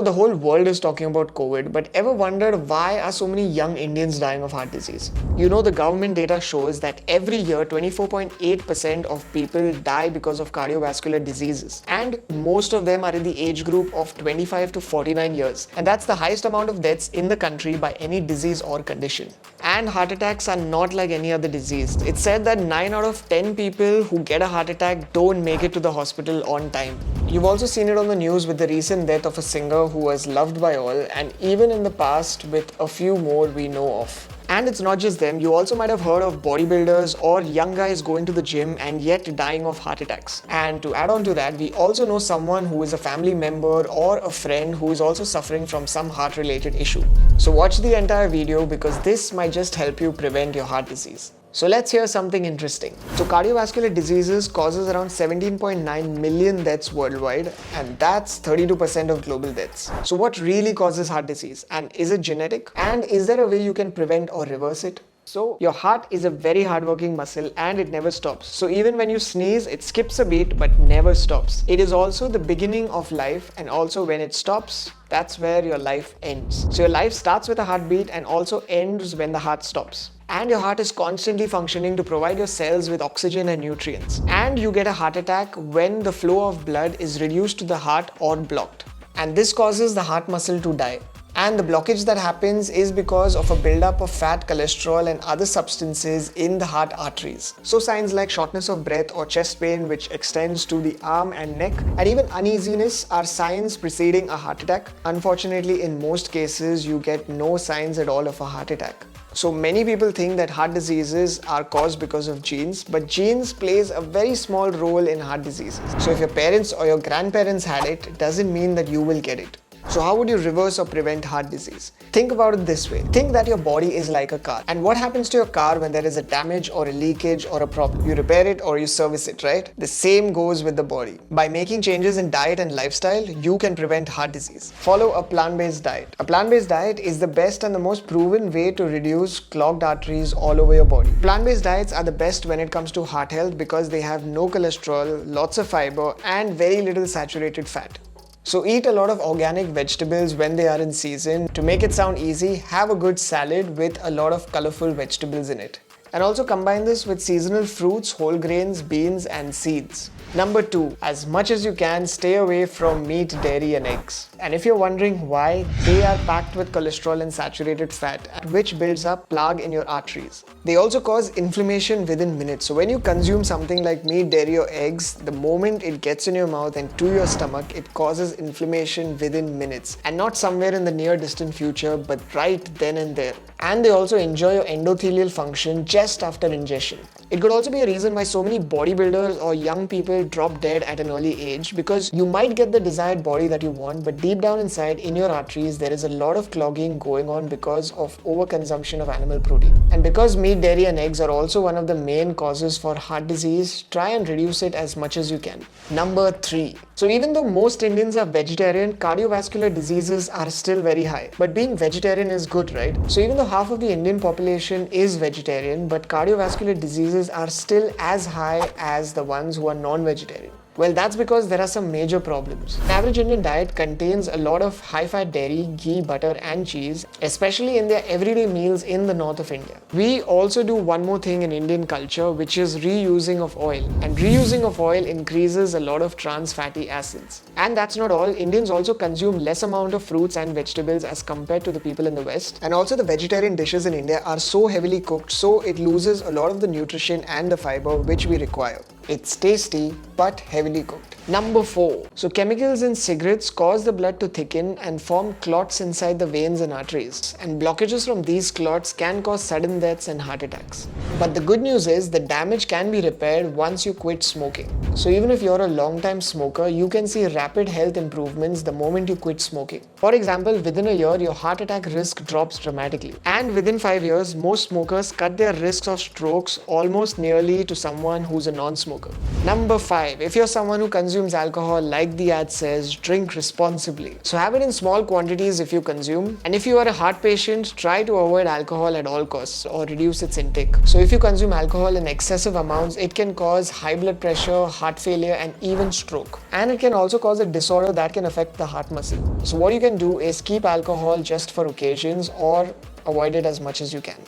The whole world is talking about COVID, but ever wondered why are so many young Indians dying of heart disease? The government data shows that every year 24.8% of people die because of cardiovascular diseases, and most of them are in the age group of 25 to 49 years. And that's the highest amount of deaths in the country by any disease or condition. And heart attacks are not like any other disease. It's said that 9 out of 10 people who get a heart attack don't make it to the hospital on time. You've also seen it on the news with the recent death of a singer who was loved by all, and even in the past with a few more we know of. And it's not just them, you also might have heard of bodybuilders or young guys going to the gym and yet dying of heart attacks. And to add on to that, we also know someone who is a family member or a friend who is also suffering from some heart related issue. So watch the entire video because this might just help you prevent your heart disease. So let's hear something interesting. So cardiovascular diseases causes around 17.9 million deaths worldwide, and that's 32% of global deaths. So what really causes heart disease, and is it genetic? And is there a way you can prevent or reverse it? So your heart is a very hardworking muscle and it never stops. So even when you sneeze, it skips a beat but never stops. It is also the beginning of life, and also when it stops, that's where your life ends. So your life starts with a heartbeat and also ends when the heart stops. And your heart is constantly functioning to provide your cells with oxygen and nutrients. And you get a heart attack when the flow of blood is reduced to the heart or blocked. And this causes the heart muscle to die. And the blockage that happens is because of a buildup of fat, cholesterol and other substances in the heart arteries. So signs like shortness of breath or chest pain which extends to the arm and neck, and even uneasiness are signs preceding a heart attack. Unfortunately, in most cases, you get no signs at all of a heart attack. So many people think that heart diseases are caused because of genes, but genes plays a very small role in heart diseases. So if your parents or your grandparents had it, doesn't mean that you will get it. So how would you reverse or prevent heart disease? Think about it this way. Think that your body is like a car. And what happens to your car when there is a damage or a leakage or a problem? You repair it or you service it, right? The same goes with the body. By making changes in diet and lifestyle, you can prevent heart disease. Follow a plant-based diet. A plant-based diet is the best and the most proven way to reduce clogged arteries all over your body. Plant-based diets are the best when it comes to heart health because they have no cholesterol, lots of fiber, and very little saturated fat. So eat a lot of organic vegetables when they are in season. To make it sound easy, have a good salad with a lot of colorful vegetables in it. And also combine this with seasonal fruits, whole grains, beans and seeds. Number 2, as much as you can, stay away from meat, dairy and eggs. And if you're wondering why, they are packed with cholesterol and saturated fat, which builds up plaque in your arteries. They also cause inflammation within minutes. So when you consume something like meat, dairy or eggs, the moment it gets in your mouth and to your stomach, it causes inflammation within minutes. And not somewhere in the near distant future, but right then and there. And they also injure your endothelial function just after ingestion. It could also be a reason why so many bodybuilders or young people drop dead at an early age, because you might get the desired body that you want, but deep down inside in your arteries there is a lot of clogging going on because of overconsumption of animal protein. And because meat, dairy and eggs are also one of the main causes for heart disease, try and reduce it as much as you can. Number 3. So even though most Indians are vegetarian, cardiovascular diseases are still very high. But being vegetarian is good, right? So even though half of the Indian population is vegetarian, but cardiovascular diseases are still as high as the ones who are non-vegetarian. Well, that's because there are some major problems. The average Indian diet contains a lot of high-fat dairy, ghee, butter and cheese, especially in their everyday meals in the north of India. We also do one more thing in Indian culture, which is reusing of oil. And reusing of oil increases a lot of trans fatty acids. And that's not all. Indians also consume less amount of fruits and vegetables as compared to the people in the West. And also the vegetarian dishes in India are so heavily cooked, so it loses a lot of the nutrition and the fiber which we require. It's tasty, but heavily cooked. Number 4. So chemicals in cigarettes cause the blood to thicken and form clots inside the veins and arteries. And blockages from these clots can cause sudden deaths and heart attacks. But the good news is the damage can be repaired once you quit smoking. So even if you're a long-time smoker, you can see rapid health improvements the moment you quit smoking. For example, within a year, your heart attack risk drops dramatically. And within 5 years, most smokers cut their risks of strokes almost nearly to someone who's a non-smoker. smoker. Number 5. If you're someone who consumes alcohol, like the ad says, drink responsibly. So have it in small quantities if you consume. And if you are a heart patient, try to avoid alcohol at all costs or reduce its intake. So if you consume alcohol in excessive amounts, it can cause high blood pressure, heart failure, and even stroke. And it can also cause a disorder that can affect the heart muscle. So what you can do is keep alcohol just for occasions or avoid it as much as you can.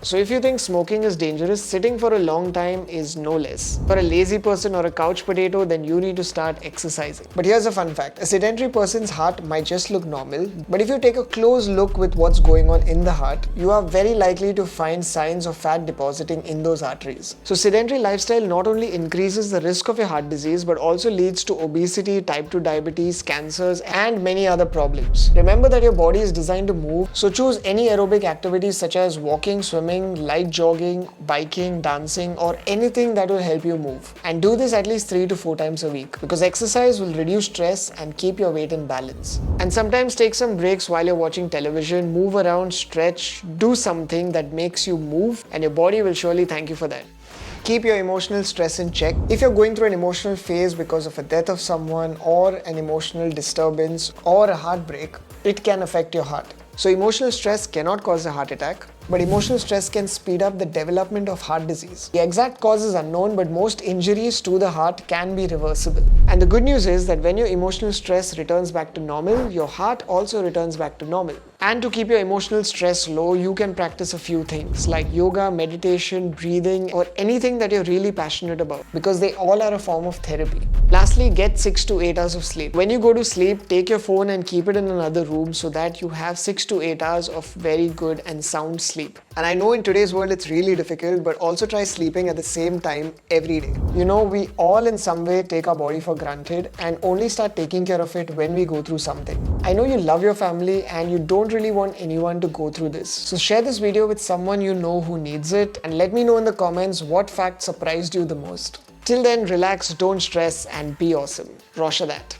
So if you think smoking is dangerous, sitting for a long time is no less. For a lazy person or a couch potato, then you need to start exercising. But here's a fun fact. A sedentary person's heart might just look normal, but if you take a close look with what's going on in the heart, you are very likely to find signs of fat depositing in those arteries. So sedentary lifestyle not only increases the risk of your heart disease, but also leads to obesity, type 2 diabetes, cancers, and many other problems. Remember that your body is designed to move, so choose any aerobic activities such as walking, swimming, light jogging, biking, dancing, or anything that will help you move. And do this at least 3 to 4 times a week, because exercise will reduce stress and keep your weight in balance. And sometimes take some breaks while you're watching television, move around, stretch, do something that makes you move, and your body will surely thank you for that. Keep your emotional stress in check. If you're going through an emotional phase because of a death of someone or an emotional disturbance or a heartbreak, it can affect your heart. So emotional stress cannot cause a heart attack, but emotional stress can speed up the development of heart disease. The exact cause is unknown, but most injuries to the heart can be reversible. And the good news is that when your emotional stress returns back to normal, your heart also returns back to normal. And to keep your emotional stress low, you can practice a few things like yoga, meditation, breathing, or anything that you're really passionate about, because they all are a form of therapy. Lastly, get 6 to 8 hours of sleep. When you go to sleep, take your phone and keep it in another room so that you have 6 to 8 hours of very good and sound sleep. And I know in today's world it's really difficult, but also try sleeping at the same time every day. You know, we all in some way take our body for granted and only start taking care of it when we go through something. I know you love your family and you don't really want anyone to go through this. So share this video with someone you know who needs it, and let me know in the comments what fact surprised you the most. Till then, relax, don't stress, and be awesome. Rosha that.